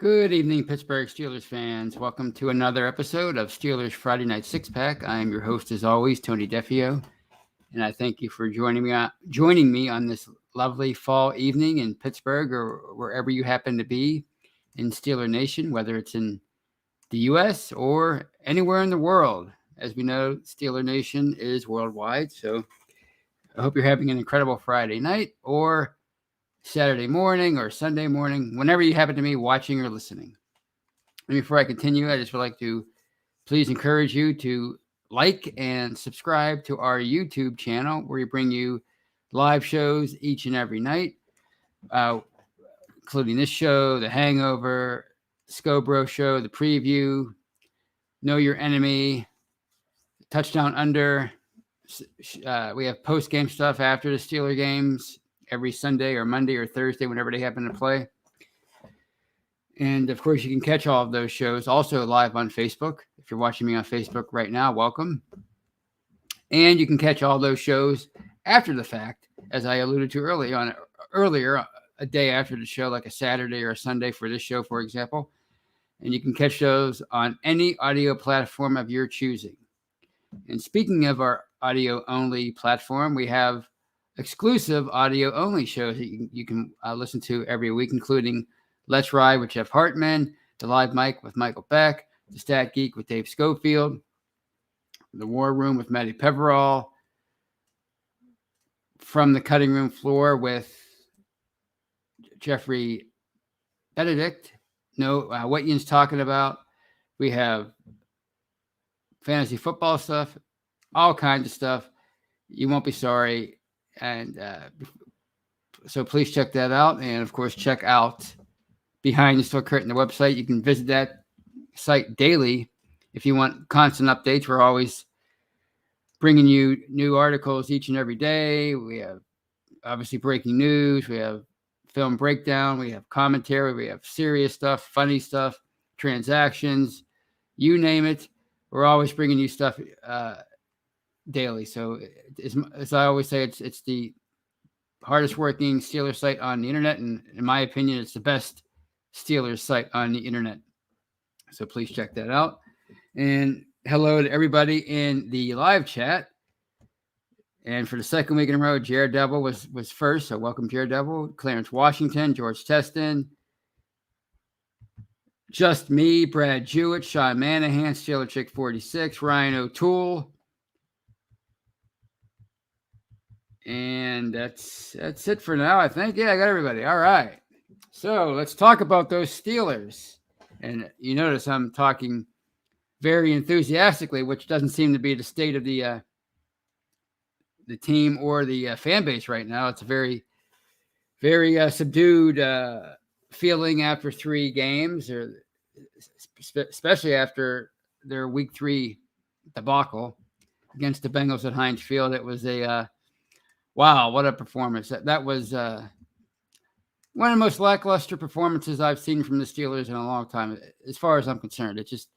Good evening, Pittsburgh Steelers fans. Welcome to another episode of Steelers Friday Night Six Pack. I am your host, as always, Tony Defio, and I thank you for joining me on this lovely fall evening in Pittsburgh or wherever you happen to be in Steeler Nation, whether it's in the U.S. or anywhere in the world. As we know, Steeler Nation is worldwide, so I hope you're having an incredible Friday night or Saturday morning or Sunday morning, whenever you happen to be watching or listening. And before I continue, I just would like to please encourage you to like and subscribe to our YouTube channel, where we bring you live shows each and every night, including this show, The Hangover, Scobro Show, The Preview, Know Your Enemy, Touchdown Under. We have post-game stuff after the Steeler games every Sunday or Monday or Thursday, whenever they happen to play. And, of course, you can catch all of those shows also live on Facebook. If you're watching me on Facebook right now, welcome. And you can catch all those shows after the fact, as I alluded to earlier, a day after the show, like a Saturday or a Sunday for this show, for example. And you can catch those on any audio platform of your choosing. And speaking of our audio-only platform, we have exclusive audio-only shows that you can listen to every week, including Let's Ride with Jeff Hartman, The Live Mic with Michael Beck, The Stat Geek with Dave Schofield, The War Room with Matty Peverall, From the Cutting Room Floor with Jeffrey Benedict, What Ian's Talking About. We have fantasy football stuff, all kinds of stuff. You won't be sorry. And so please check that out. And, of course, check out Behind the Steel Curtain, the website. You can visit that site daily if you want constant updates. We're always bringing you new articles each and every day. We have, obviously, breaking news. We have film breakdown. We have commentary. We have serious stuff, funny stuff, transactions, you name it. We're always bringing you stuff daily. So as I always say, it's the hardest working Steelers site on the internet, and in my opinion, it's the best Steelers site on the internet. So please check that out. And hello to everybody in the live chat. And for the second week in a row, Jared Devil was first. So welcome, Jared Devil. Clarence Washington, George Teston, Just Me, Brad Jewett, Sean Manahan, Steeler Chick 46, Ryan O'Toole. And that's it for now, I think. Yeah, I got everybody. All right. So let's talk about those Steelers. And you notice I'm talking very enthusiastically, which doesn't seem to be the state of the team or the fan base right now. It's a very, very subdued feeling after 3 games, or especially after their Week 3 debacle against the Bengals at Heinz Field. It was a wow, what a performance. That was one of the most lackluster performances I've seen from the Steelers in a long time, as far as I'm concerned. It just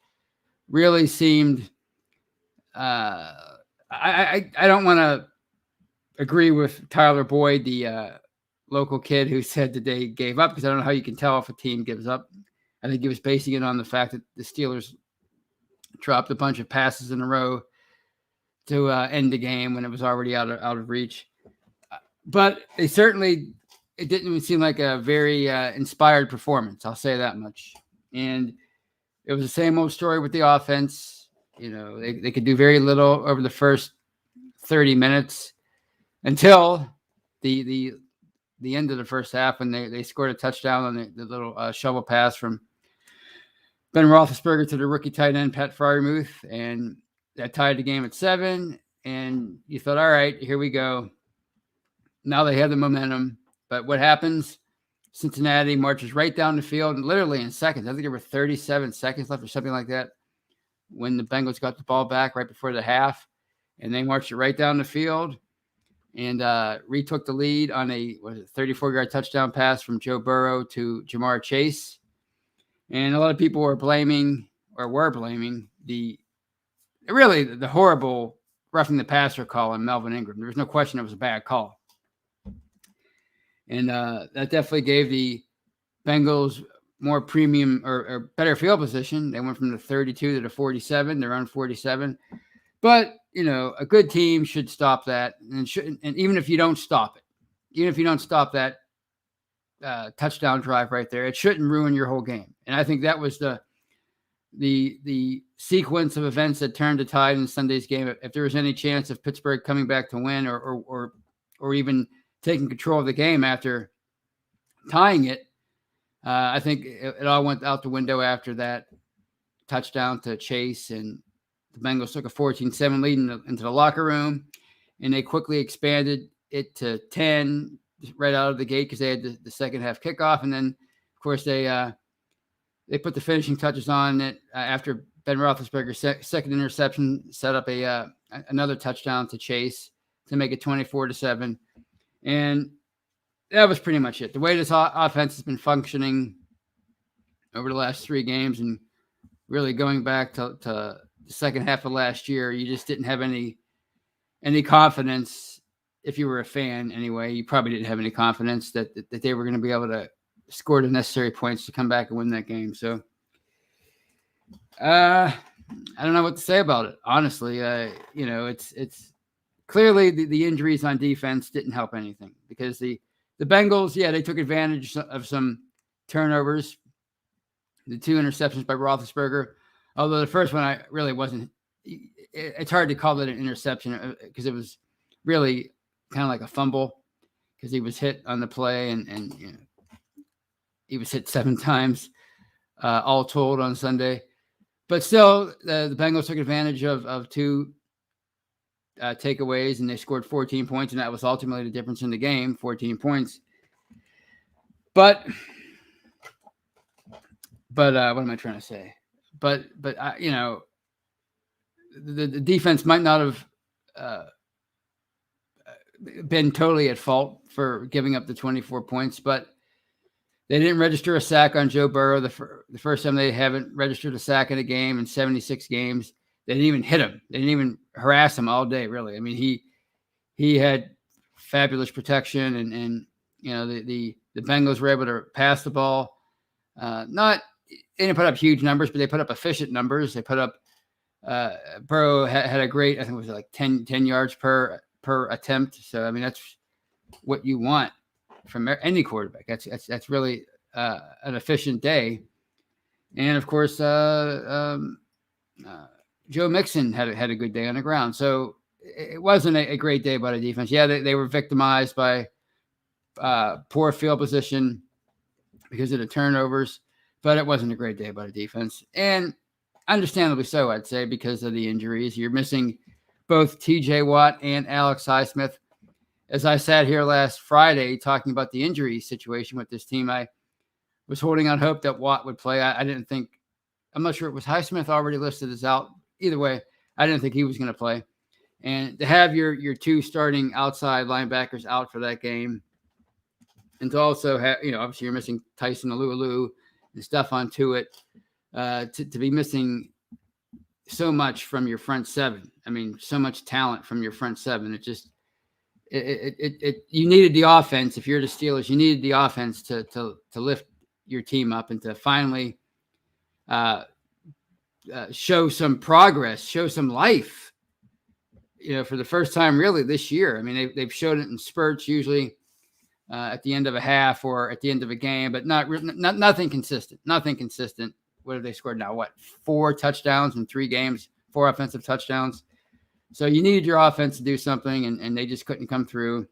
really seemed I don't want to agree with Tyler Boyd, the local kid who said that they gave up, because I don't know how you can tell if a team gives up. I think he was basing it on the fact that the Steelers dropped a bunch of passes in a row to end the game when it was already out of reach. But it didn't even seem like a very inspired performance. I'll say that much. And it was the same old story with the offense. You know, they could do very little over the first 30 minutes until the end of the first half, when they scored a touchdown on the little shovel pass from Ben Roethlisberger to the rookie tight end, Pat Freiermuth. And that tied the game at 7. And you thought, all right, here we go. Now they have the momentum. But what happens? Cincinnati marches right down the field, and literally in seconds. I think there were 37 seconds left or something like that when the Bengals got the ball back right before the half. And they marched it right down the field and retook the lead on a 34-yard touchdown pass from Joe Burrow to Jamar Chase. And a lot of people were blaming the horrible roughing the passer call on Melvin Ingram. There was no question it was a bad call. And that definitely gave the Bengals more premium or better field position. They went from the 32 to the 47. They're on 47. But, a good team should stop that. And even if you don't stop it, even if you don't stop that touchdown drive right there, it shouldn't ruin your whole game. And I think that was the sequence of events that turned the tide in Sunday's game. If there was any chance of Pittsburgh coming back to win or even taking control of the game after tying it, I think it all went out the window after that touchdown to Chase, and the Bengals took a 14-7 lead into the locker room, and they quickly expanded it to 10 right out of the gate because they had the second half kickoff, and then of course they put the finishing touches on it after Ben Roethlisberger's second interception set up another touchdown to Chase to make it 24-7, and that was pretty much it. The way this offense has been functioning over the last 3 games, and really going back to the second half of last year, you just didn't have any confidence. If you were a fan anyway, you probably didn't have any confidence that they were going to be able to score the necessary points to come back and win that game. So I don't know what to say about it, honestly. It's clearly the injuries on defense didn't help anything, because the Bengals, they took advantage of some turnovers, the 2 interceptions by Roethlisberger. Although the first one, I really wasn't. It's hard to call it an interception because it was really kind of like a fumble, because he was hit on the play, and he was hit 7 times, all told on Sunday. But still, the Bengals took advantage of 2 takeaways, and they scored 14 points, and that was ultimately the difference in the game, 14 points. But what am I trying to say? But the defense might not have been totally at fault for giving up the 24 points, but they didn't register a sack on Joe Burrow. The first time they haven't registered a sack in a game in 76 games. They didn't even hit him. They didn't even harass him all day, really. I mean, he had fabulous protection, and the Bengals were able to pass the ball. They didn't put up huge numbers, but they put up efficient numbers. They put up Burrow had a great, I think it was like 10 yards per attempt. So I mean, that's what you want from any quarterback. That's really an efficient day. And of course, Joe Mixon had a good day on the ground. So it wasn't a great day by the defense. Yeah, they were victimized by poor field position because of the turnovers, but it wasn't a great day by the defense. And understandably so, I'd say, because of the injuries. You're missing both TJ Watt and Alex Highsmith. As I sat here last Friday talking about the injury situation with this team, I was holding out hope that Watt would play. I'm not sure it was Highsmith already listed as out. Either way, I didn't think he was going to play. And to have your 2 starting outside linebackers out for that game, and to also have, obviously you're missing Tyson Alualu and Stephon Tuitt, to be missing so much from your front 7. I mean, so much talent from your front 7. It just, you needed the offense. If you're the Steelers, you needed the offense to lift your team up and to finally show some progress, show some life, for the first time really this year. I mean, they've showed it in spurts, usually at the end of a half or at the end of a game, but nothing consistent. Nothing consistent. What have they scored now? 4 touchdowns in 3 games, 4 offensive touchdowns. So you needed your offense to do something, and they just couldn't come through.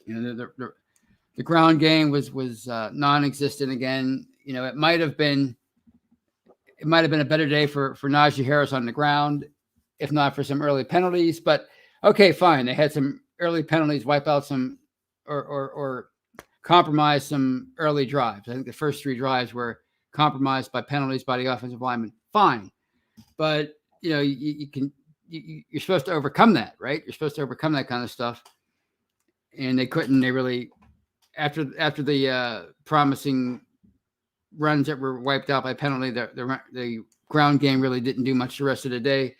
The ground game was non-existent again. It might have been a better day for Najee Harris on the ground, if not for some early penalties. But okay, fine. They had some early penalties, wipe out some or compromise some early drives. I think the first 3 drives were compromised by penalties by the offensive lineman. Fine, but you're supposed to overcome that, right? You're supposed to overcome that kind of stuff, and they couldn't. They really, after the promising runs that were wiped out by penalty, the ground game really didn't do much the rest of the day.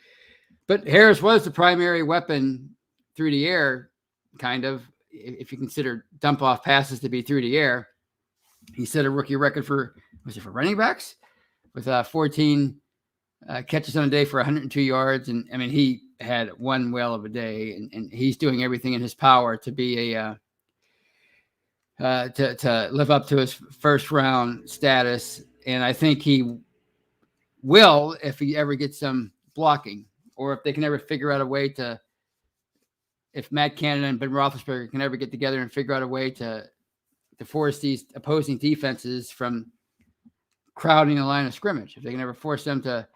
But Harris was the primary weapon through the air, kind of, if you consider dump off passes to be through the air. He set a rookie record for running backs with 14 catches on a day for 102 yards. And I mean, he had one whale of a day, and he's doing everything in his power to be to live up to his first round status. And I think he will if he ever gets some blocking, or if they can ever figure out a way to, if Matt Canada and Ben Roethlisberger can ever get together and figure out a way to force these opposing defenses from crowding the line of scrimmage. If they can ever force them to,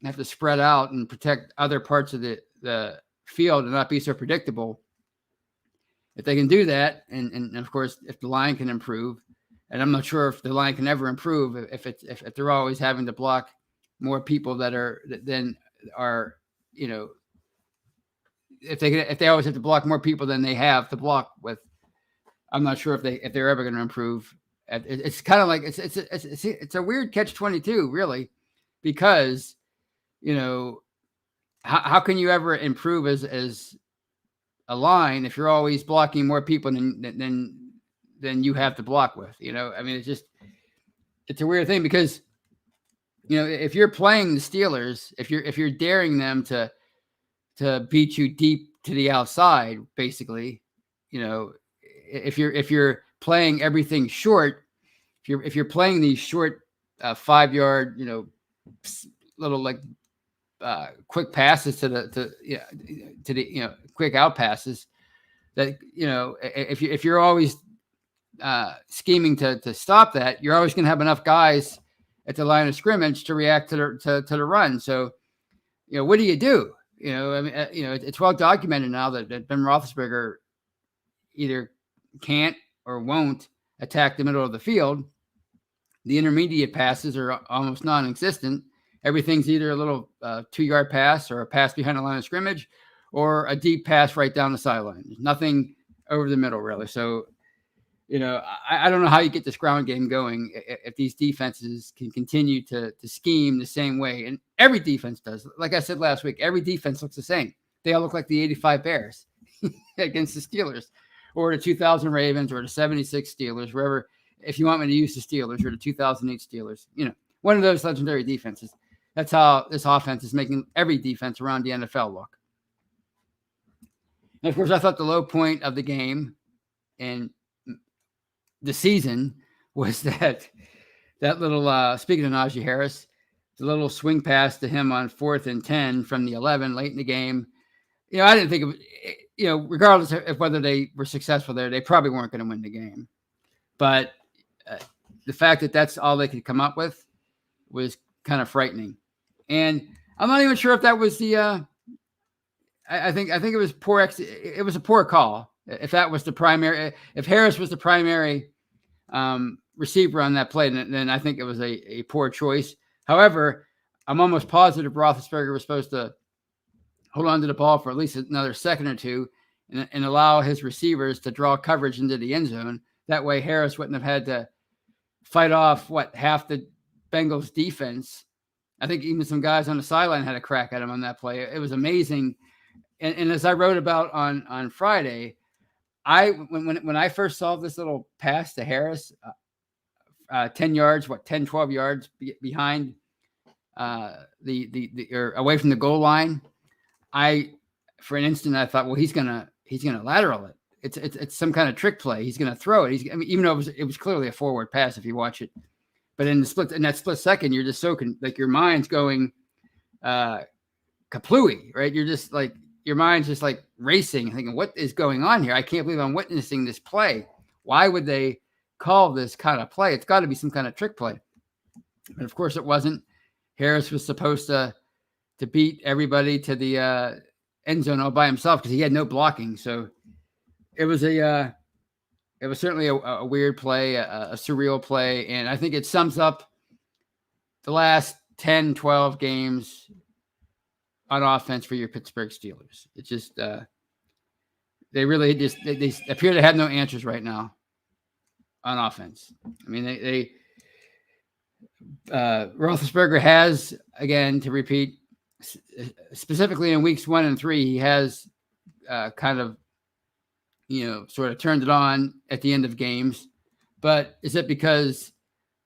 have to spread out and protect other parts of the field and not be so predictable. If they can do that, and of course, if the line can improve, and I'm not sure if the line can ever improve if they're always having to block more people if they always have to block more people than they have to block with. I'm not sure if they're ever going to improve. It's kind of like it's a weird catch-22, really, because how can you ever improve as a line if you're always blocking more people than you have to block with? I mean, it's a weird thing because if you're playing the Steelers, if you're daring them to beat you deep to the outside, basically, if you're playing everything short, if you're playing these short 5-yard, little like quick passes to the quick out passes, that if you're always scheming to stop that, you're always going to have enough guys at the line of scrimmage to react to the run. So what do you do? I mean, it's well documented now that Ben Roethlisberger either can't or won't attack the middle of the field. The intermediate passes are almost non-existent. Everything's either a little 2-yard pass or a pass behind the line of scrimmage or a deep pass right down the sideline. There's nothing over the middle, really. So, I don't know how you get this ground game going if these defenses can continue to scheme the same way. And every defense does. Like I said last week, every defense looks the same. They all look like the 85 Bears against the Steelers, or the 2000 Ravens, or the 76 Steelers, wherever. If you want me to use the Steelers or the 2008 Steelers, one of those legendary defenses. That's how this offense is making every defense around the NFL look. And of course, I thought the low point of the game and the season was that little, speaking of Najee Harris, the little swing pass to him on 4th and 10 from the 11 late in the game. I didn't think regardless of whether they were successful there, they probably weren't going to win the game. But the fact that that's all they could come up with was kind of frightening. And I'm not even sure if that was the I think it was poor. It was a poor call. If that was the primary, if Harris was the primary receiver on that play, then I think it was a poor choice. However, I'm almost positive Roethlisberger was supposed to hold on to the ball for at least another second or two and allow his receivers to draw coverage into the end zone. That way, Harris wouldn't have had to fight off half the Bengals defense. I think even some guys on the sideline had a crack at him on that play. It was amazing. And as I wrote about on Friday, when I first saw this little pass to Harris, 10 yards, 10, 12 yards behind or away from the goal line, for an instant I thought, well, he's gonna lateral it. It's some kind of trick play. He's gonna throw it. Even though it was clearly a forward pass if you watch it, but in that split second, you're just so your mind's going kaplooey, right? You're just like, your mind's just like racing, thinking, what is going on here? I can't believe I'm witnessing this play. Why would they call this kind of play? It's got to be some kind of trick play. But of course it wasn't. Harris was supposed to beat everybody to the end zone all by himself because he had no blocking. So it was certainly a weird play, a surreal play. And I think it sums up the last 10, 12 games on offense for your Pittsburgh Steelers. It's just they really they appear to have no answers right now on offense. I mean, they Roethlisberger has, again, to repeat, specifically in weeks 1 and 3, he has kind of sort of turned it on at the end of games, But is it because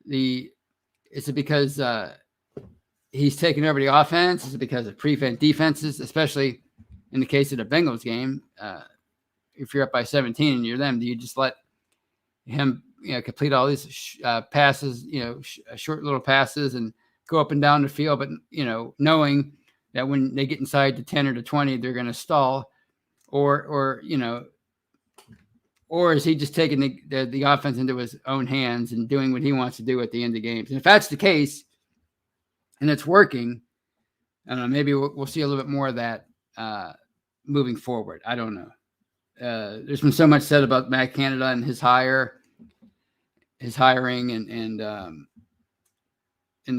he's taking over the offense? Is it because of prevent defenses, especially in the case of the Bengals game? If you're up by 17 and you're them, do you just let him, complete all these passes, short little passes and go up and down the field, but knowing that when they get inside the 10 or the 20, they're going to stall, or is he just taking the offense into his own hands and doing what he wants to do at the end of games? And if that's the case, and it's working, I don't know, maybe we'll see a little bit more of that moving forward. I don't know. There's been so much said about Matt Canada and his hiring, and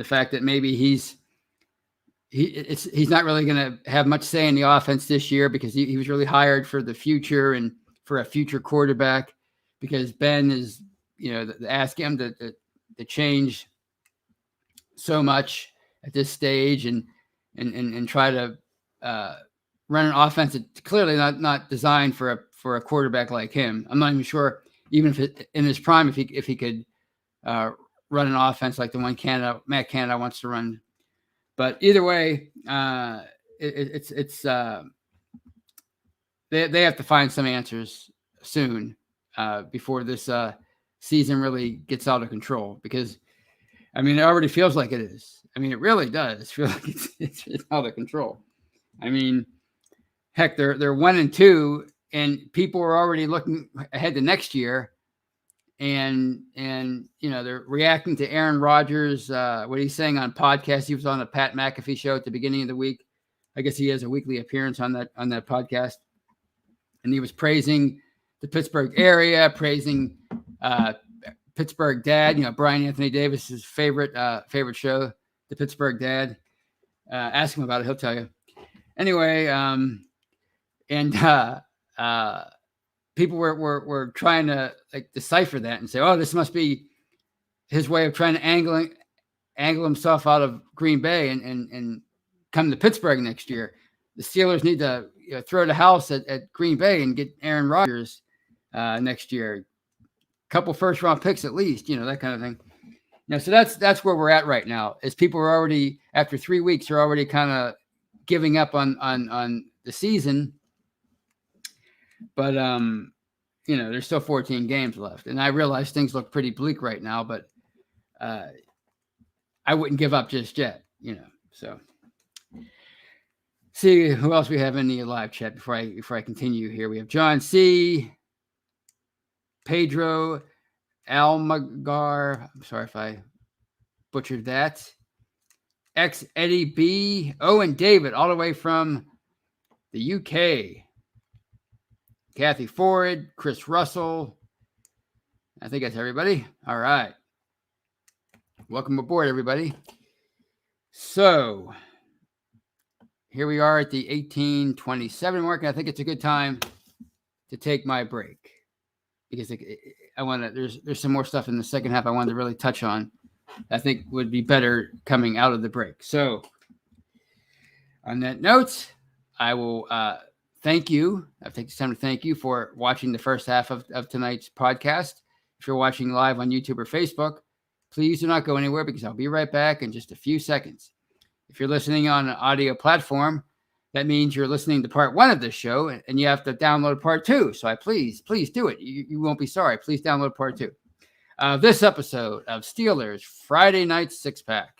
the fact that maybe he's not really going to have much say in the offense this year, because he was really hired for the future and for a future quarterback, because Ben is, ask him to change so much at this stage and try to run an offense that's clearly not designed for a quarterback like him. I'm not even sure, even if in his prime, if he could run an offense like the one Matt Canada wants to run. But either way, they have to find some answers soon before this season really gets out of control, because it already feels like it is. It really does feel like it's out of control. Heck, they're 1-2, and people are already looking ahead to next year, and they're reacting to Aaron Rodgers, what he's saying on podcasts. He was on the Pat McAfee show at the beginning of the week. I guess he has a weekly appearance on that podcast, and he was praising the Pittsburgh area, praising Pittsburgh Dad, Brian Anthony Davis's favorite show, the Pittsburgh Dad. Ask him about it; he'll tell you. Anyway, people were trying to decipher that and say, "Oh, this must be his way of trying to angle himself out of Green Bay and come to Pittsburgh next year. The Steelers need to throw the house at Green Bay and get Aaron Rodgers next year. Couple first-round picks at least, that kind of thing." So that's where we're at right now. Is people are already, after 3 weeks, are already kind of giving up on the season. But there's still 14 games left, and I realize things look pretty bleak right now, but I wouldn't give up just yet, So, see who else we have in the live chat before I continue here. We have John C, Pedro Almagar. I'm sorry if I butchered that. X Eddie B, Owen David, all the way from the UK. Kathy Ford, Chris Russell. I think that's everybody. All right. Welcome aboard, everybody. So here we are at the 18:27 mark. I think it's a good time to take my break, because there's some more stuff in the second half I wanted to really touch on. I think would be better coming out of the break. So on that note, I will thank you. I'll take this time to thank you for watching the first half of tonight's podcast. If you're watching live on YouTube or Facebook, please do not go anywhere, because I'll be right back in just a few seconds. If you're listening on an audio platform, that means you're listening to part 1 of this show, and you have to download part 2. So please do it. You won't be sorry. Please download part 2 of this episode of Steelers Friday Night Six Pack.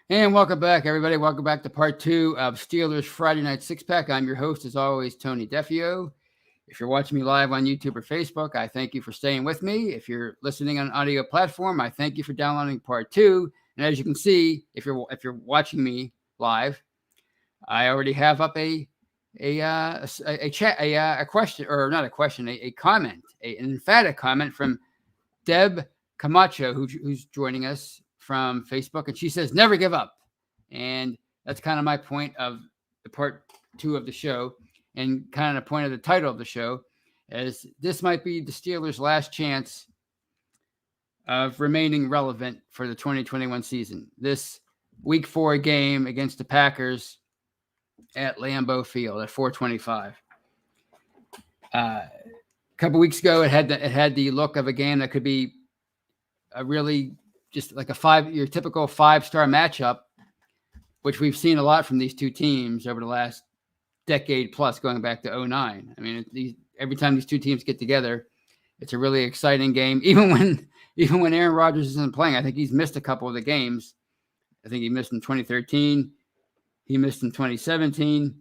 And welcome back, everybody. Welcome back to part 2 of Steelers Friday Night Six Pack. I'm your host, as always, Tony Defio. If you're watching me live on YouTube or Facebook, I thank you for staying with me. If you're listening on an audio platform, I thank you for downloading part 2. And as you can see, if you're watching me live, I already have up a question, or not a question, a comment, an emphatic comment from Deb Camacho, who's joining us from Facebook, and she says, "Never give up." And that's kind of my point of the part 2 of the show, and kind of the point of the title of the show, as this might be the Steelers' last chance of remaining relevant for the 2021 season. This Week 4 game against the Packers at Lambeau Field at 4:25. A couple weeks ago, it had the look of a game that could be a really just like your typical 5-star matchup, which we've seen a lot from these two teams over the last decade plus, going back to 2009. I mean, every time these two teams get together, it's a really exciting game. Even when Aaron Rodgers isn't playing, I think he's missed a couple of the games. I think he missed in 2013. He missed in 2017.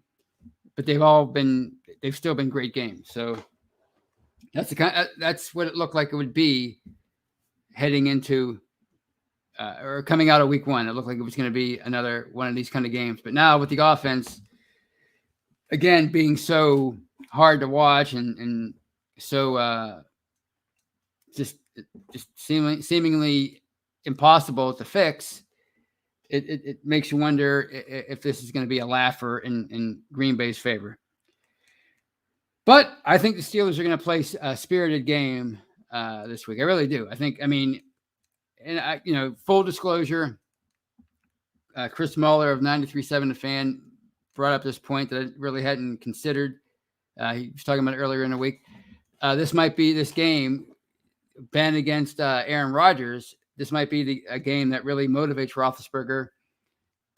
But they've still been great games. So that's what it looked like it would be heading into or coming out of week 1. It looked like it was going to be another one of these kind of games. But now with the offense, again, being so hard to watch and so just seemingly impossible to fix, it makes you wonder if this is going to be a laugher in Green Bay's favor. But I think the Steelers are going to play a spirited game this week. I really do. Full disclosure, Chris Muller of 93.7 The Fan brought up this point that I really hadn't considered. He was talking about it earlier in the week. This game, Ben against Aaron Rodgers, this might be a game that really motivates Roethlisberger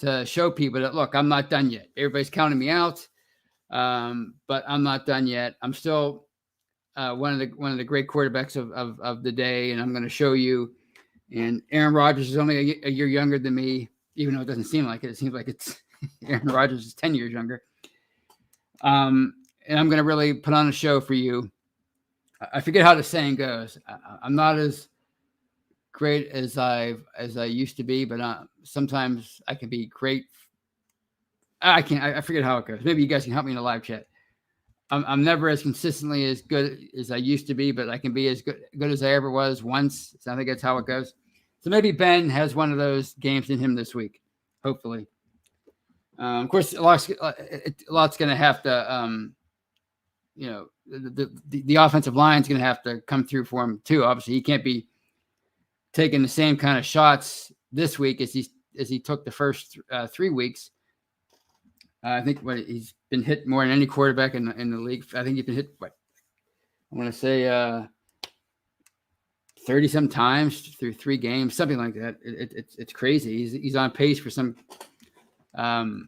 to show people that, look, I'm not done yet. Everybody's counting me out, but I'm not done yet. I'm still one of the great quarterbacks of the day, and I'm going to show you. And Aaron Rodgers is only a year younger than me, even though it doesn't seem like it. It seems like it's Aaron Rodgers is 10 years younger. And I'm going to really put on a show for you. I forget how the saying goes. I'm not as great as I used to be, but sometimes I can be great. I forget how it goes. Maybe you guys can help me in the live chat. I'm never as consistently as good as I used to be, but I can be as good as I ever was once. So I think that's how it goes. So maybe Ben has one of those games in him this week, hopefully. Of course, a lot's going to have to, the offensive line's going to have to come through for him too. Obviously, he can't be taking the same kind of shots this week as he took the first 3 weeks. I think he's been hit more than any quarterback in the league. I think he's been hit, I want to say 30-some times through 3 games, something like that. It's crazy. He's on pace for some to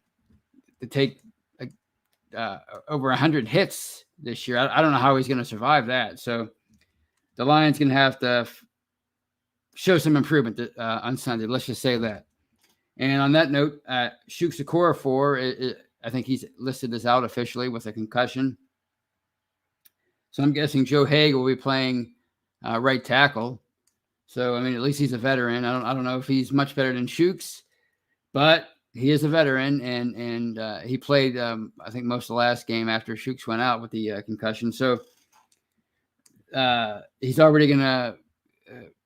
take over 100 hits this year. I don't know how he's going to survive that. So the Lions going to have to show some improvement on Sunday. Let's just say that. And on that note, Shooks Okorafor, I think he's listed as out officially with a concussion. So I'm guessing Joe Haig will be playing right tackle. So, at least he's a veteran. I don't know if he's much better than Shooks, but he is a veteran, and he played, I think, most of the last game after Shooks went out with the concussion. So he's already going to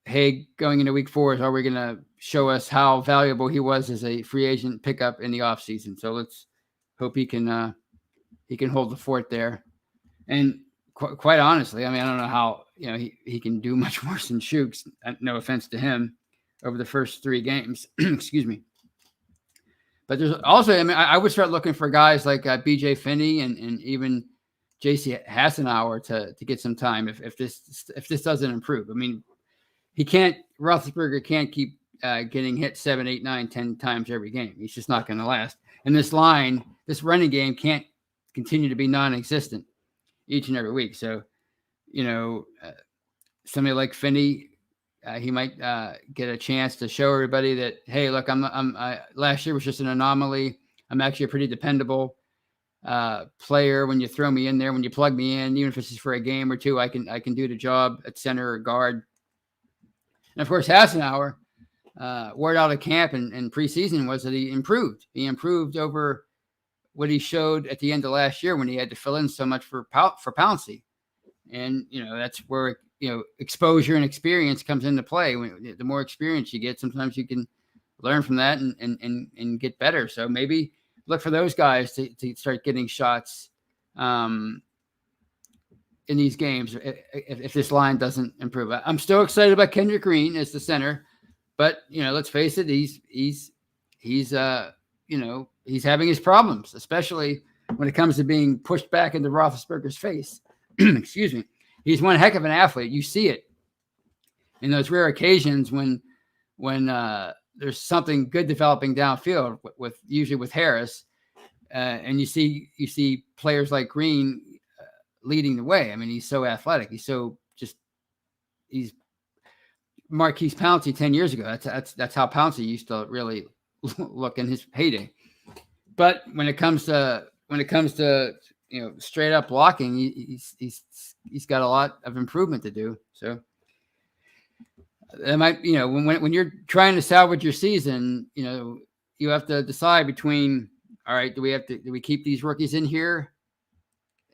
Haig going into week 4 is already going to show us how valuable he was as a free agent pickup in the offseason. So let's hope he can hold the fort there. And quite honestly, I don't know how he can do much worse than Shooks. No offense to him over the first 3 games. Excuse me. But there's also, I would start looking for guys like B.J. Finney and even J.C. Hassenauer to get some time if this doesn't improve. Roethlisberger can't keep getting hit 7, 8, 9, 10 times every game. He's just not going to last. And this running game can't continue to be non-existent each and every week. So, somebody like Finney, he might get a chance to show everybody that, hey, look, last year was just an anomaly. I'm actually a pretty dependable player. When you throw me in there, when you plug me in, even if it's just for a game or 2, I can do the job at center or guard. And of course, Hassenauer, word out of camp and preseason was that he improved. He improved over what he showed at the end of last year when he had to fill in so much for Pouncey. And, that's where, exposure and experience comes into play. The more experience you get, sometimes you can learn from that and get better. So maybe look for those guys to start getting shots in these games if this line doesn't improve. I'm still excited about Kendrick Green as the center, but let's face it, he's having his problems, especially when it comes to being pushed back into Roethlisberger's face. Excuse me. He's one heck of an athlete. You see it in those rare occasions when there's something good developing downfield usually with Harris, and you see players like Green leading the way. I mean, he's so athletic. He's Marquise Pouncey 10 years ago. That's how Pouncey used to really look in his heyday. But when it comes to straight up blocking, he's got a lot of improvement to do. So that might, when you're trying to salvage your season, you have to decide between, all right, do we keep these rookies in here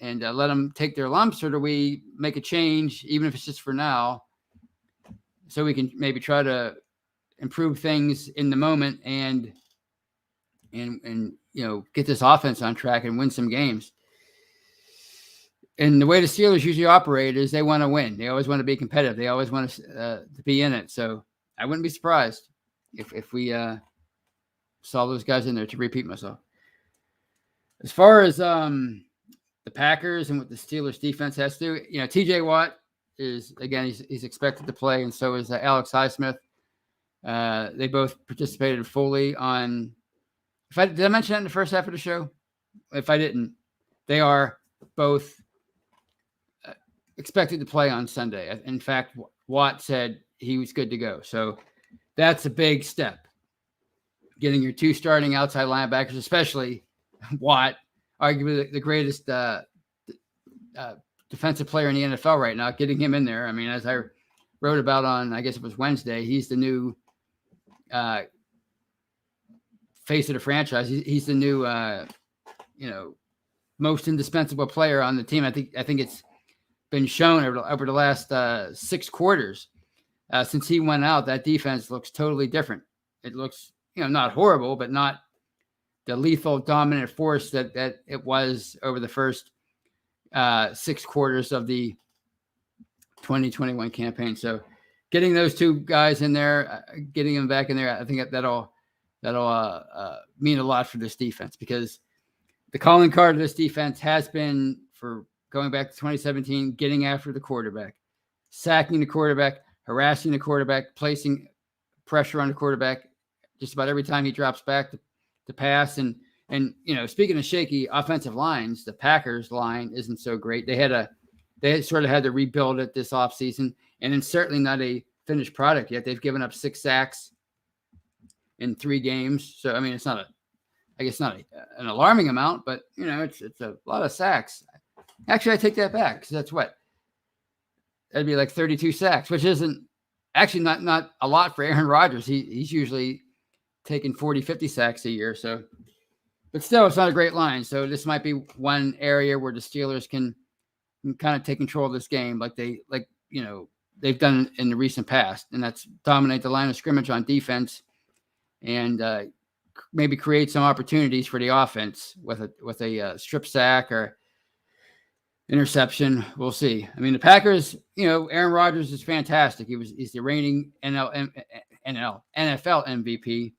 and let them take their lumps, or do we make a change, even if it's just for now, so we can maybe try to improve things in the moment and get this offense on track and win some games. And the way the Steelers usually operate is they want to win. They always want to be competitive. They always want to be in it. So I wouldn't be surprised if we saw those guys in there, to repeat myself. As far as the Packers and what the Steelers defense has to do, TJ Watt is, again, he's expected to play, and so is Alex Highsmith. They both participated fully on. Did I mention that in the first half of the show? If I didn't, they are both expected to play on Sunday. In fact, Watt said he was good to go. So that's a big step. Getting your two starting outside linebackers, especially Watt, arguably the greatest defensive player in the NFL right now, getting him in there. I mean, as I wrote about on, I guess it was Wednesday, he's the new face of the franchise. He's the new, most indispensable player on the team. I think it's been shown over the last 6 quarters since he went out. That defense looks totally different. It looks, not horrible, but not the lethal dominant force that it was over the first 6 quarters of the 2021 campaign. So getting those two guys in there, getting them back in there, I think that'll mean a lot for this defense, because the calling card of this defense has been, for going back to 2017, getting after the quarterback, sacking the quarterback, harassing the quarterback, placing pressure on the quarterback just about every time he drops back to pass. And speaking of shaky offensive lines, the Packers line isn't so great. They sort of had to rebuild it this offseason, and it's certainly not a finished product yet. They've given up 6 sacks in 3 games. So, I mean, it's not an alarming amount, but it's a lot of sacks. Actually, I take that back, because that'd be like 32 sacks, which isn't actually not a lot for Aaron Rodgers. He's usually taking 40, 50 sacks a year. So, but still, it's not a great line. So this might be one area where the Steelers can kind of take control of this game, like they've done in the recent past, and that's dominate the line of scrimmage on defense and maybe create some opportunities for the offense with a strip sack or interception. We'll see. I mean, the Packers, Aaron Rodgers is fantastic. He's the reigning NFL MVP,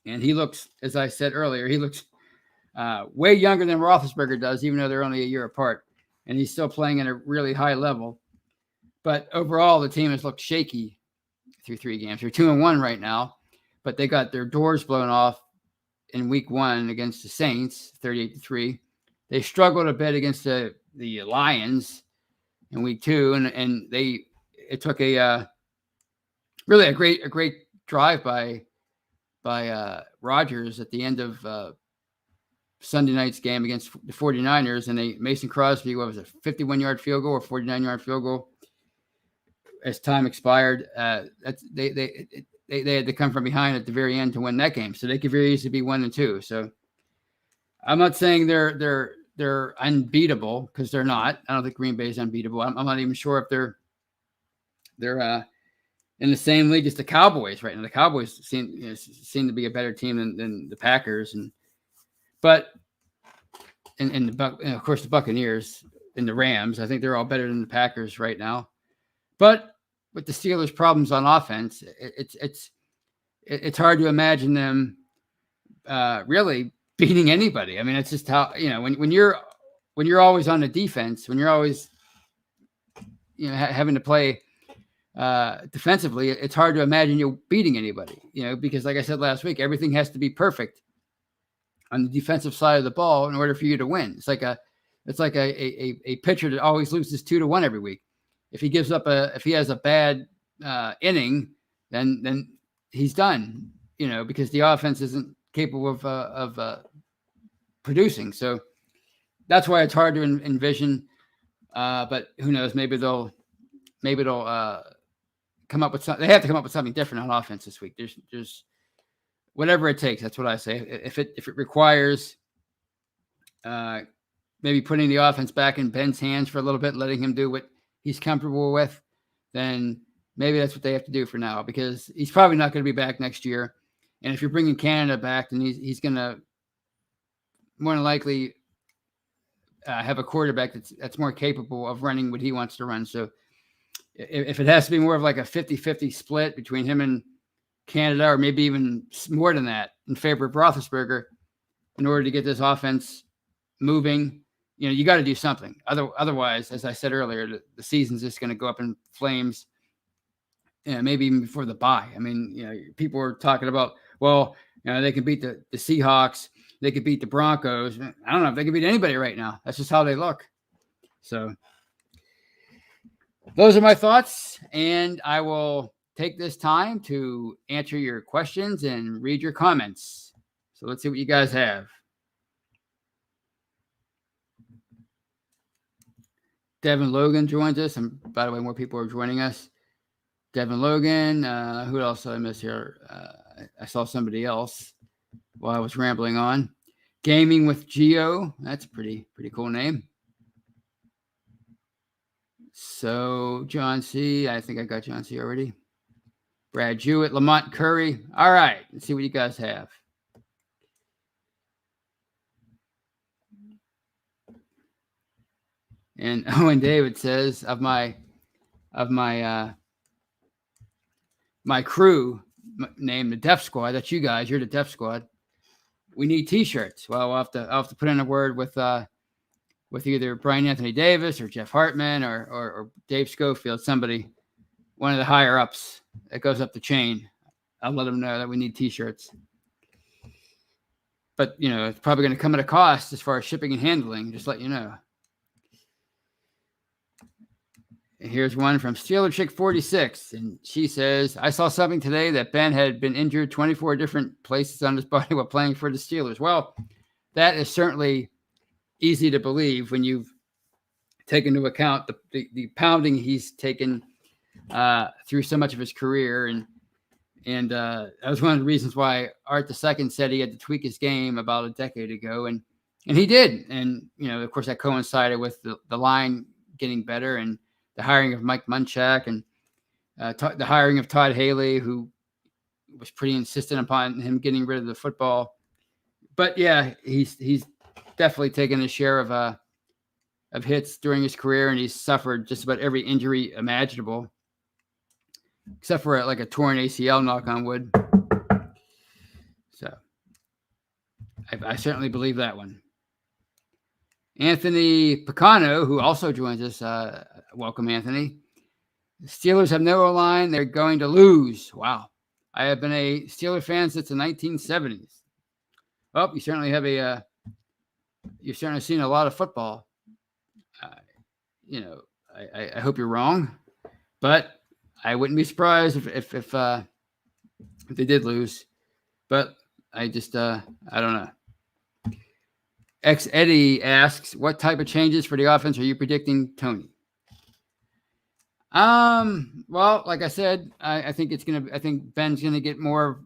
and he looks, as I said earlier, he looks way younger than Roethlisberger does, even though they're only a year apart, and he's still playing at a really high level. But overall, the team has looked shaky through 3 games. They're 2-1 right now, but they got their doors blown off in week 1 against the Saints, 38-3. They struggled a bit against the Lions in week 2, and it took a great drive by Rodgers at the end of Sunday night's game against the 49ers, and Mason Crosby, 51-yard field goal or 49-yard field goal as time expired. They had to come from behind at the very end to win that game, so they could very easily be 1-2. So I'm not saying they're unbeatable, because they're not. I don't think Green Bay is unbeatable. I'm not even sure if they're in the same league as the Cowboys right now. The Cowboys seem to be a better team than the Packers, and of course the Buccaneers and the Rams. I think they're all better than the Packers right now. But with the Steelers' problems on offense, it's hard to imagine them really beating anybody. I mean, it's just how, when you're always on the defense, when you're always having to play defensively, it's hard to imagine you beating anybody. Because like I said last week, everything has to be perfect on the defensive side of the ball in order for you to win. It's like a pitcher that always loses 2-1 every week. If he has a bad inning, then he's done. Because the offense isn't capable of producing. So that's why it's hard to envision. But who knows? Maybe they'll come up with something. They have to come up with something different on offense this week. There's whatever it takes. That's what I say. If it requires maybe putting the offense back in Ben's hands for a little bit, letting him do what he's comfortable with, then maybe that's what they have to do for now, because he's probably not going to be back next year. And if you're bringing Canada back, then he's going to more than likely have a quarterback that's more capable of running what he wants to run. So if it has to be more of like a 50-50 split between him and Canada, or maybe even more than that, in favor of Roethlisberger, in order to get this offense moving, you got to do something. Otherwise, as I said earlier, the season's just going to go up in flames. Maybe even before the bye. I mean, people are talking about, well, they can beat the Seahawks, they could beat the Broncos. I don't know if they can beat anybody right now. That's just how they look. So those are my thoughts, and I will take this time to answer your questions and read your comments. So let's see what you guys have. Devin Logan joins us, and by the way, more people are joining us. Devin Logan. Who else did I miss here? I saw somebody else while I was rambling on. Gaming with Geo. That's a pretty cool name. So John C. I think I got John C. already. Brad Jewett, Lamont Curry. All right. Let's see what you guys have. And Owen David says, of my crew named the Def Squad, that's you guys, you're the Def Squad. We need t-shirts. Well, I'll have to put in a word with either Brian Anthony Davis or Jeff Hartman or Dave Schofield, somebody, one of the higher ups that goes up the chain. I'll let them know that we need t-shirts. But, it's probably going to come at a cost as far as shipping and handling, just let you know. Here's one from Steeler Chick 46, and she says, I saw something today that Ben had been injured 24 different places on his body while playing for the Steelers. Well, that is certainly easy to believe when you've taken into account the pounding he's taken through so much of his career. And that was one of the reasons why Art II said he had to tweak his game about a decade ago. And he did. And, of course, that coincided with the line getting better and the hiring of Mike Munchak and the hiring of Todd Haley, who was pretty insistent upon him getting rid of the football. But yeah, he's definitely taken a share of hits during his career, and he's suffered just about every injury imaginable, except for like a torn ACL, knock on wood. So I certainly believe that one. Anthony Picano, who also joins us, welcome, Anthony. The Steelers have no line. They're going to lose. Wow. I have been a Steeler fan since the 1970s. Well, you certainly have you've certainly seen a lot of football. I hope you're wrong, but I wouldn't be surprised if they did lose. But I just, I don't know. X Eddie asks, what type of changes for the offense are you predicting, Tony? Well, like I said, I think Ben's gonna get more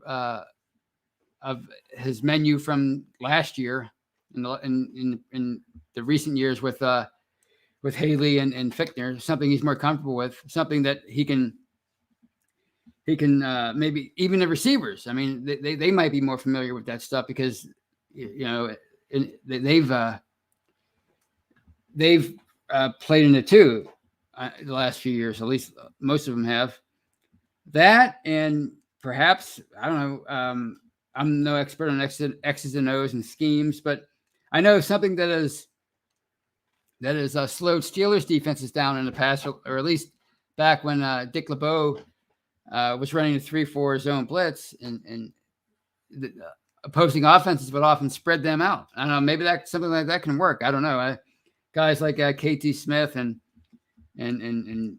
of his menu from last year in the recent years with Haley and Fichtner, something he's more comfortable with, something that he can maybe even the receivers. I mean, they might be more familiar with that stuff because they've played in it too the last few years. At least most of them have. That and perhaps I don't know. I'm no expert on X's and O's and schemes, but I know something that has slowed Steelers defenses down in the past, or at least back when Dick LeBeau was running a 3-4 zone blitz, and the opposing offenses would often spread them out. I don't know. Maybe that something like that can work. I don't know. Guys like KT Smith and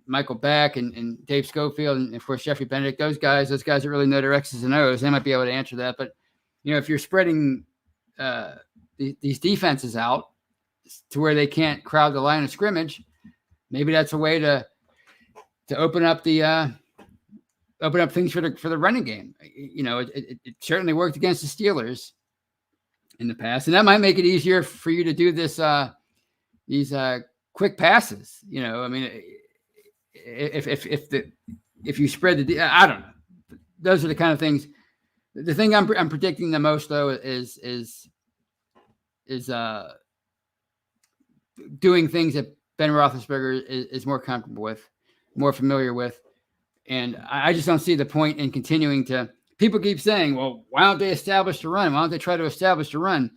Michael Beck and Dave Schofield and of course Jeffrey Benedict, those guys that really know their X's and O's, they might be able to answer that. But if you're spreading these defenses out to where they can't crowd the line of scrimmage, maybe that's a way to open up things for the running game. It certainly worked against the Steelers in the past, and that might make it easier for you to do these quick passes. I mean, if you spread I don't know. Those are the kind of things. The thing I'm predicting the most though is doing things that Ben Roethlisberger is more comfortable with, more familiar with, and I just don't see the point in continuing to. People keep saying, "Well, why don't they establish the run? Why don't they try to establish the run?"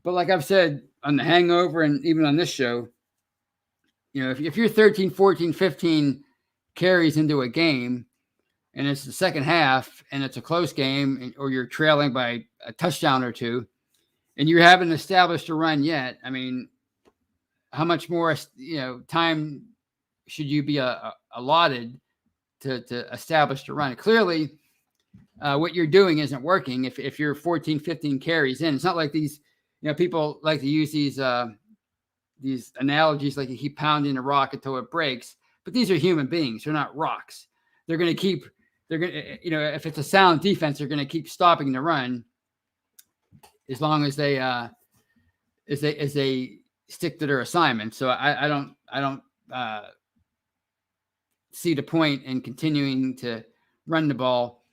But like I've said on The Hangover and even on this show, if you're 13, 14, 15 carries into a game and it's the second half and it's a close game or you're trailing by a touchdown or two and you haven't established a run yet, I mean, how much more, time should you be allotted to establish the run? Clearly, what you're doing isn't working if you're 14, 15 carries in. It's not like these, people like to use these analogies like you keep pounding a rock until it breaks, but these are human beings. They're not rocks. They're going to if it's a sound defense, they're going to keep stopping the run as long as they stick to their assignment. So I don't see the point in continuing to run the ball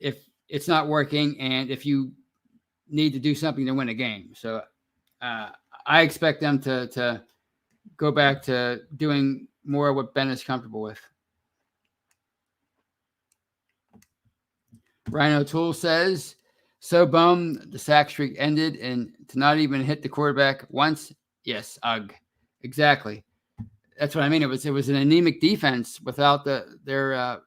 if it's not working and if you need to do something to win a game. So I expect them to go back to doing more of what Ben is comfortable with. Ryan O'Toole says, so bummed the sack streak ended and to not even hit the quarterback once. Yes, ugh. Exactly. That's what I mean. It was an anemic defense without their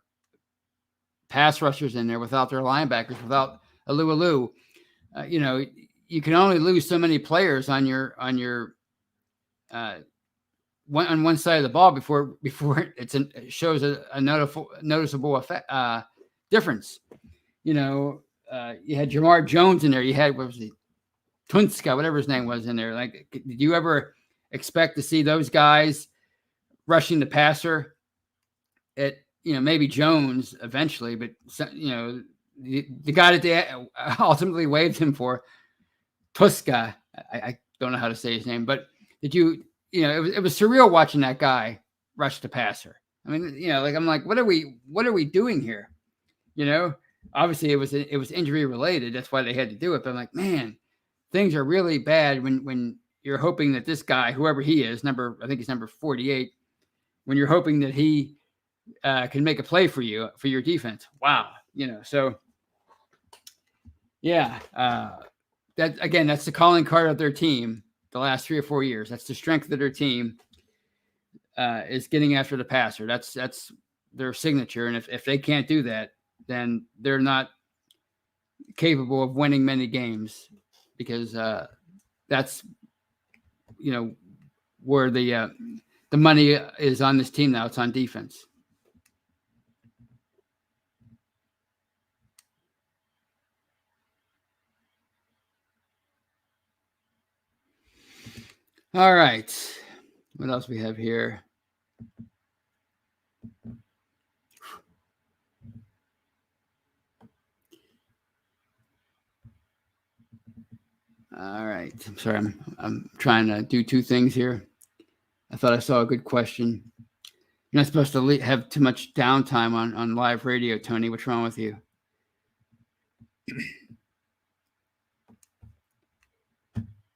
pass rushers in there, without their linebackers, without Alu. You can only lose so many players on your on one side of the ball before it shows a noticeable effect difference. You had Jamar Jones in there. You had, what was he, Tunska, whatever his name was in there. Like, did you ever expect to see those guys rushing the passer at, maybe Jones eventually, but, the guy that they ultimately waived him for, Tuska, I don't know how to say his name, but did you, it was surreal watching that guy rush the passer. I mean, I'm like, what are we doing here? Obviously it was injury related. That's why they had to do it. But I'm like, man, things are really bad when you're hoping that this guy, whoever he is, I think he's number 48, when you're hoping that he can make a play for you, for your defense. Wow. So yeah, that's the calling card of their team the last 3 or 4 years. That's the strength of their team is getting after the passer. That's their signature. And if they can't do that, then they're not capable of winning many games because that's, where the money is on this team now. It's on defense. All right. What else we have here? All right. I'm sorry. I'm trying to do two things here. I thought I saw a good question. You're not supposed to have too much downtime on live radio, Tony. What's wrong with you?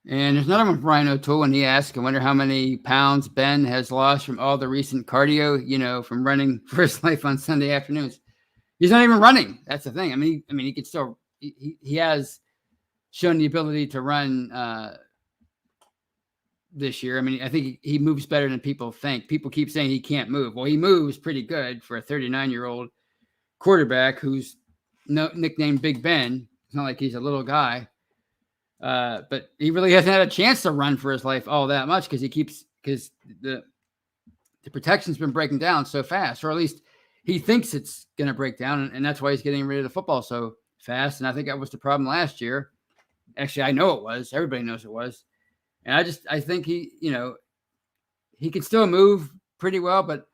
And there's another one from Ryan O'Toole, and he asked, I wonder how many pounds Ben has lost from all the recent cardio, from running for his life on Sunday afternoons. He's not even running. That's the thing. I mean, he could still, he has shown the ability to run this year. I mean, I think he moves better than people think. People keep saying he can't move. Well, he moves pretty good for a 39-year-old quarterback who's nicknamed Big Ben. It's not like he's a little guy. But he really hasn't had a chance to run for his life all that much because the protection's been breaking down so fast, or at least he thinks it's going to break down, and that's why he's getting rid of the football so fast. And I think that was the problem last year. Actually, I know it was. Everybody knows it was. And I think he can still move pretty well, but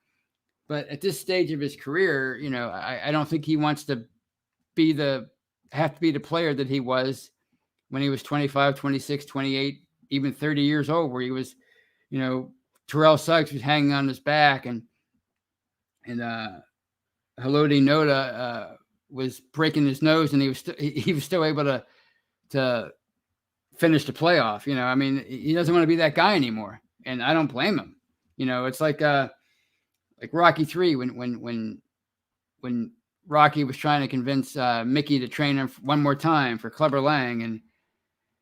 at this stage of his career, I don't think he wants to have to be the player that he was when he was 25, 26, 28, even 30 years old, where he was, Terrell Suggs was hanging on his back, and Haloti Noda was breaking his nose, and he was still able to finish the playoff. I mean, he doesn't want to be that guy anymore, and I don't blame him. It's like Rocky III when Rocky was trying to convince Mickey to train him one more time for Clubber Lang,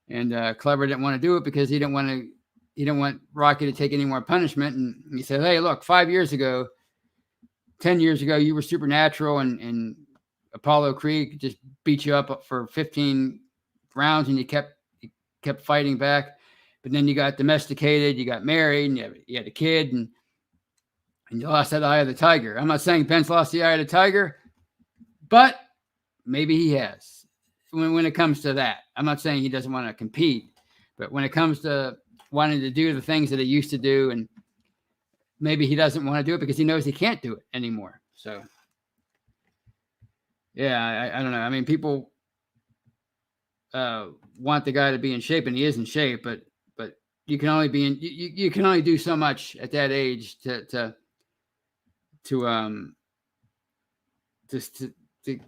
and Clubber didn't want to do it because he didn't want Rocky to take any more punishment. And he said, hey, look, 5 years ago, 10 years ago, you were supernatural, and Apollo Creed just beat you up for 15 rounds, and you kept fighting back. But then you got domesticated, you got married, and you had a kid, and you lost that eye of the tiger. I'm not saying Ben's lost the eye of the tiger, but maybe he has. When it comes to that, I'm not saying he doesn't want to compete, but when it comes to wanting to do the things that he used to do, and maybe he doesn't want to do it because he knows he can't do it anymore. So, yeah, I don't know. I mean, people want the guy to be in shape, and he is in shape, but you can only you can only do so much at that age to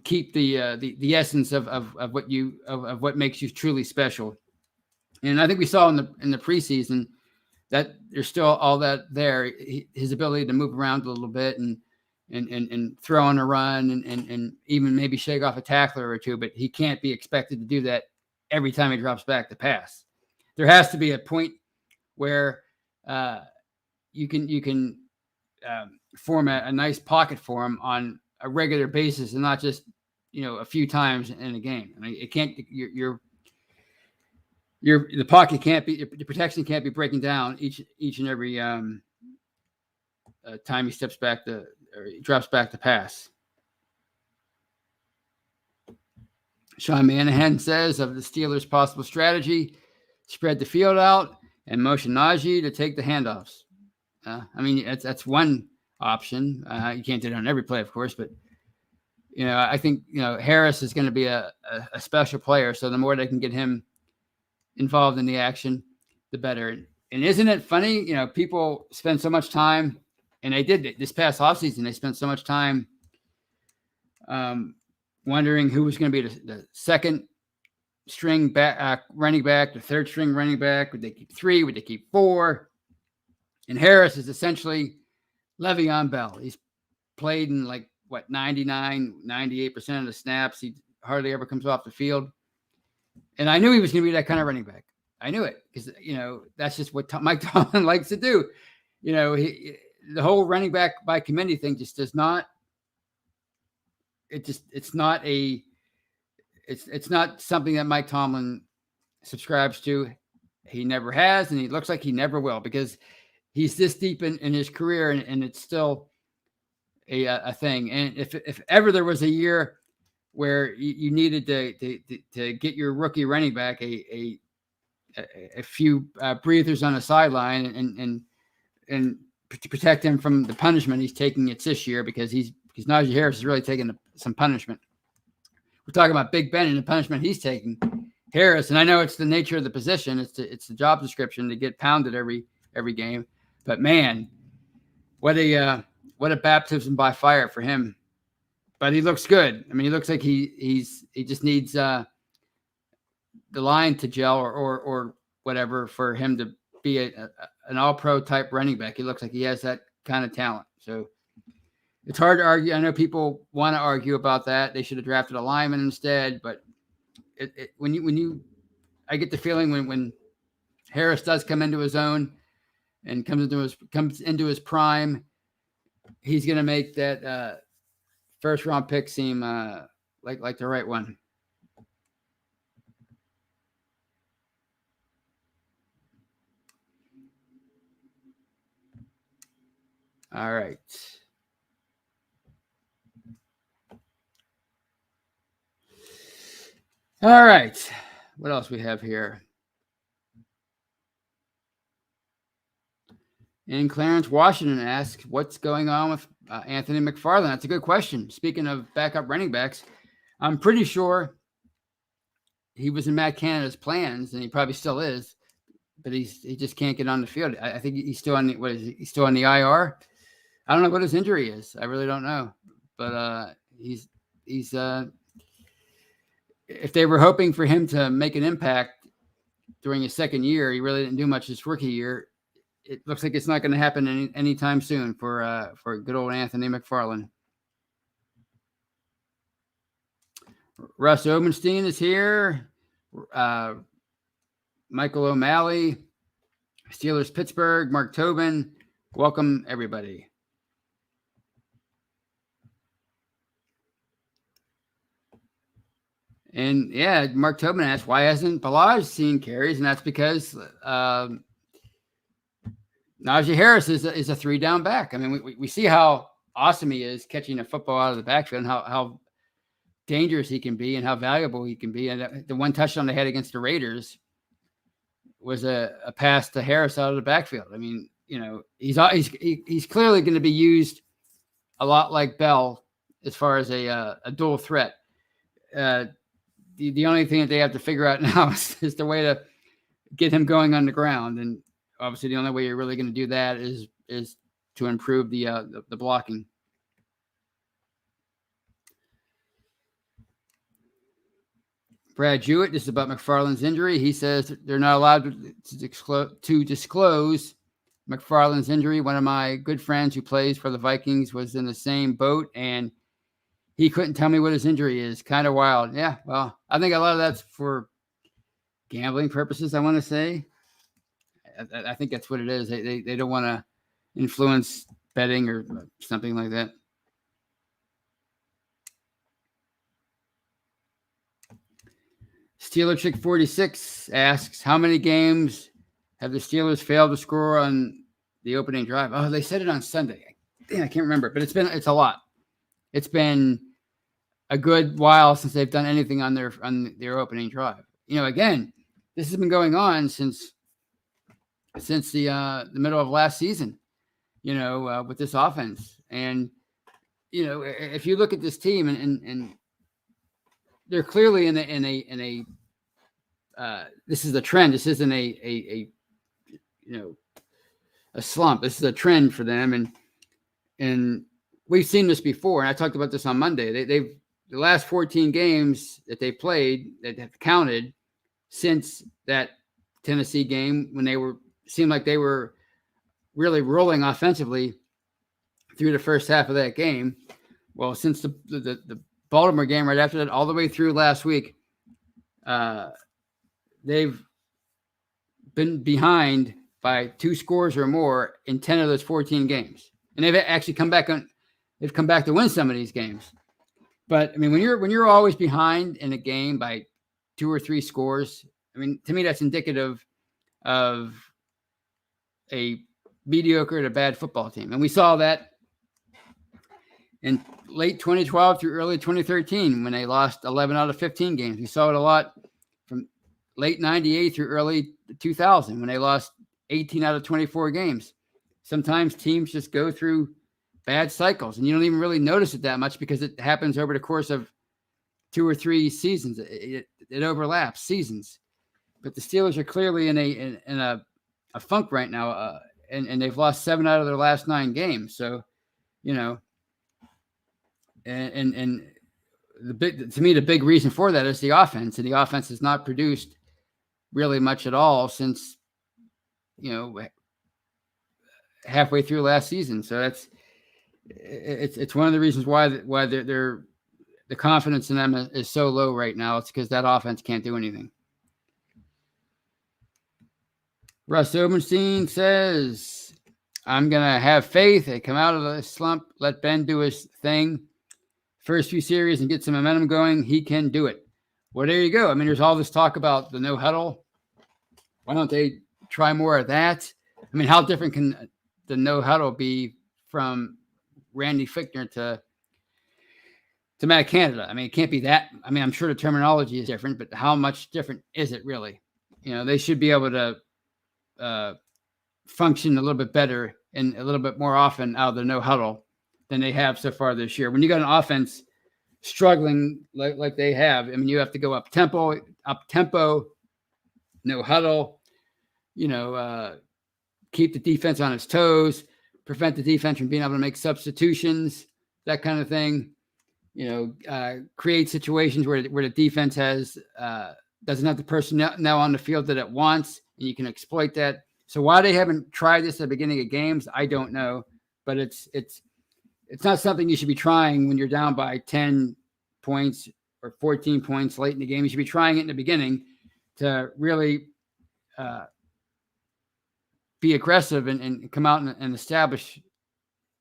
keep the essence of what makes you truly special. And I think we saw in the preseason that there's still all that there. His ability to move around a little bit and throw on a run and even maybe shake off a tackler or two, but he can't be expected to do that every time he drops back to pass. There has to be a point where you can form a nice pocket for him on a regular basis, and not just a few times in a game. I mean, it can't. The pocket can't be, the protection can't be breaking down each and every time he steps back or he drops back to pass. Sean Manahan says of the Steelers' possible strategy, spread the field out and motion Najee to take the handoffs. I mean, that's one option. You can't do it on every play, of course, but I think Harris is going to be a special player. So the more they can get him involved in the action, the better. And isn't it funny? People spend so much time, and they did this past offseason. They spent so much time wondering who was going to be the second string back, running back, the third string running back. Would they keep 3? Would they keep 4? And Harris is essentially Le'Veon Bell. He's played in 98% of the snaps. He hardly ever comes off the field. And I knew he was going to be that kind of running back. I knew it because, that's just what Mike Tomlin likes to do. The whole running back by committee thing just does not. It's not something that Mike Tomlin subscribes to. He never has, and he looks like he never will, because he's this deep in his career, and it's still a thing. And if ever there was a year where you needed to get your rookie running back a few breathers on the sideline and to protect him from the punishment he's taking, it's this year, because Najee Harris is really taking some punishment. We're talking about Big Ben and the punishment he's taking. Harris, and I know it's the nature of the position, it's the job description to get pounded every game, but man, what a baptism by fire for him. But he looks good. I mean, he looks like he just needs the line to gel, or whatever for him to be an all-pro type running back. He looks like he has that kind of talent. So it's hard to argue. I know people want to argue about that. They should have drafted a lineman instead. But I get the feeling when Harris does come into his own and comes into his prime, he's going to make that first round pick seem like the right one. All right. All right. What else we have here? And Clarence Washington asks, what's going on with Anthony McFarland? That's a good question. Speaking of backup running backs, I'm pretty sure he was in Matt Canada's plans, and he probably still is, but he just can't get on the field. I think he's still on he's still on the IR. I don't know what his injury is. I really don't know, but he's if they were hoping for him to make an impact during his second year, he really didn't do much his rookie year. It looks like it's not going to happen anytime soon for good old Anthony McFarland. Russ Obenstein is here. Michael O'Malley, Steelers Pittsburgh, Mark Tobin. Welcome, everybody. And yeah, Mark Tobin asked, why hasn't Ballage seen carries? And that's because Najee Harris is a 3-down back. I mean, we see how awesome he is catching a football out of the backfield and how dangerous he can be and how valuable he can be. And the one touchdown they had against the Raiders was a pass to Harris out of the backfield. I mean, he's clearly going to be used a lot like Bell as far as a dual threat. The only thing that they have to figure out now is the way to get him going on the ground. And obviously the only way you're really going to do that is to improve the blocking. Brad Jewett, this is about McFarland's injury. He says they're not allowed to disclose McFarland's injury. One of my good friends who plays for the Vikings was in the same boat, and he couldn't tell me what his injury is. Kind of wild. Yeah, well, I think a lot of that's for gambling purposes, I want to say. I think that's what it is. They don't want to influence betting or something like that. Steeler Chick 46 asks, how many games have the Steelers failed to score on the opening drive? Oh, they said it on Sunday. I can't remember, but it's a lot. It's been a good while since they've done anything on their opening drive. Again, this has been going on since the middle of last season. With this offense, and if you look at this team and they're clearly in a this is a trend. This isn't a slump. This is a trend for them, and we've seen this before. And I talked about this on Monday. The last 14 games that they played that have counted since that Tennessee game when seemed like they were really rolling offensively through the first half of that game. Well, since the Baltimore game right after that, all the way through last week, they've been behind by 2 scores or more in 10 of those 14 games, and they've actually come back to win some of these games. But I mean, when you're always behind in a game by 2 or 3 scores, I mean, to me that's indicative of a mediocre to bad football team, and we saw that in late 2012 through early 2013 when they lost 11 out of 15 games. We saw it a lot from late 98 through early 2000 when they lost 18 out of 24 games. Sometimes teams just go through bad cycles, and you don't even really notice it that much because it happens over the course of 2 or 3 seasons. It overlaps seasons. But the Steelers are clearly in a funk right now, and they've lost 7 out of their last 9 games. So, to me, the big reason for that is the offense, and the offense has not produced really much at all since, halfway through last season. So it's one of the reasons why they're the confidence in them is so low right now. It's because that offense can't do anything. Russ Obenstein says, I'm going to have faith. They come out of the slump. Let Ben do his thing. First few series and get some momentum going. He can do it. Well, there you go. I mean, there's all this talk about the no huddle. Why don't they try more of that? I mean, how different can the no huddle be from Randy Fichtner to Matt Canada? I mean, it can't be that. I mean, I'm sure the terminology is different, but how much different is it really? They should be able to function a little bit better and a little bit more often out of the no huddle than they have so far this year. When you got an offense struggling like they have, I mean, you have to go up tempo, no huddle, keep the defense on its toes, prevent the defense from being able to make substitutions, that kind of thing. Create situations where the defense doesn't have the personnel on the field that it wants, and you can exploit that. So why they haven't tried this at the beginning of games, I don't know, but it's not something you should be trying when you're down by 10 points or 14 points late in the game. You should be trying it in the beginning to really be aggressive and come out and establish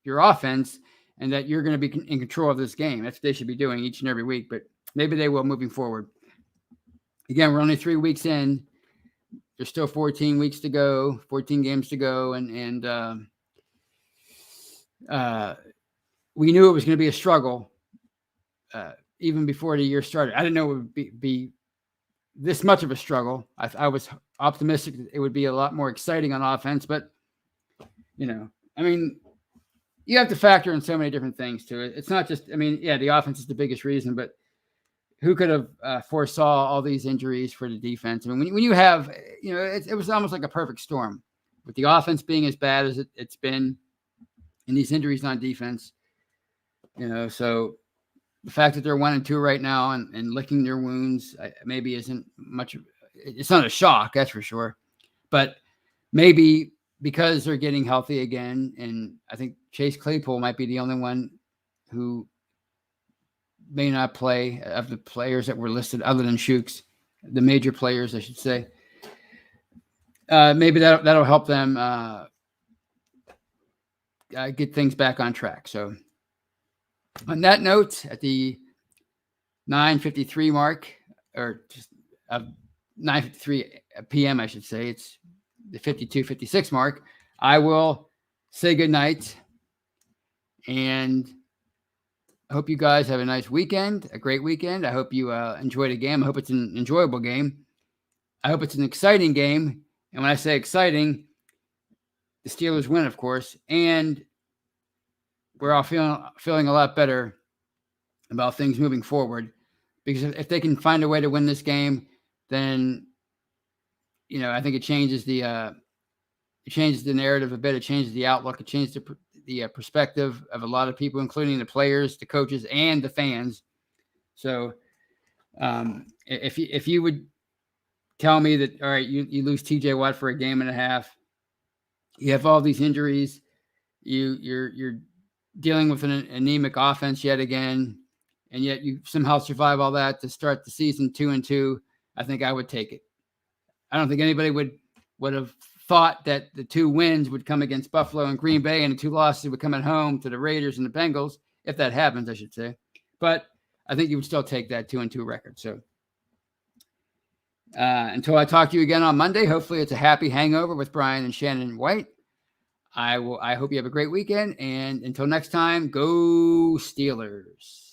your offense, and that you're going to be in control of this game. That's what they should be doing each and every week, but maybe they will moving forward. Again, we're only 3 weeks in. There's still 14 weeks to go, 14 games to go, and we knew it was going to be a struggle even before the year started. I didn't know it would be this much of a struggle. I was optimistic that it would be a lot more exciting on offense, but I mean, you have to factor in so many different things to it. It's not just, the offense is the biggest reason, but who could have foresaw all these injuries for the defense? I mean, when you have, it was almost like a perfect storm with the offense being as bad as it's been and these injuries on defense, so the fact that they're 1-2 right now and licking their wounds maybe isn't much. It's not a shock, that's for sure, but maybe because they're getting healthy again, and I think Chase Claypool might be the only one who may not play of the players that were listed other than Shooks, the major players, I should say. Maybe that'll help them get things back on track. So on that note, at the 9:53 mark, or just 9:53 p.m., I should say, it's the 52:56 mark, I will say good night, and I hope you guys have a nice weekend, a great weekend. I hope you enjoyed the game. I hope it's an enjoyable game. I hope it's an exciting game. And when I say exciting, the Steelers win, of course, and we're all feeling a lot better about things moving forward, because if they can find a way to win this game, then I think it changes the narrative a bit. It changes the outlook. It changes the perspective of a lot of people, including the players, the coaches, and the fans. So if you would tell me that, all right, you lose TJ Watt for a game and a half, you have all these injuries, you're dealing with an anemic offense yet again, and yet you somehow survive all that to start the season 2-2, I think I would take it. I don't think anybody would have thought that the 2 wins would come against Buffalo and Green Bay, and the 2 losses would come at home to the Raiders and the Bengals, if that happens, I should say. But I think you would still take that 2-2 record. So until I talk to you again on Monday, hopefully it's a happy hangover with Brian and Shannon White. I hope you have a great weekend, and until next time, go Steelers.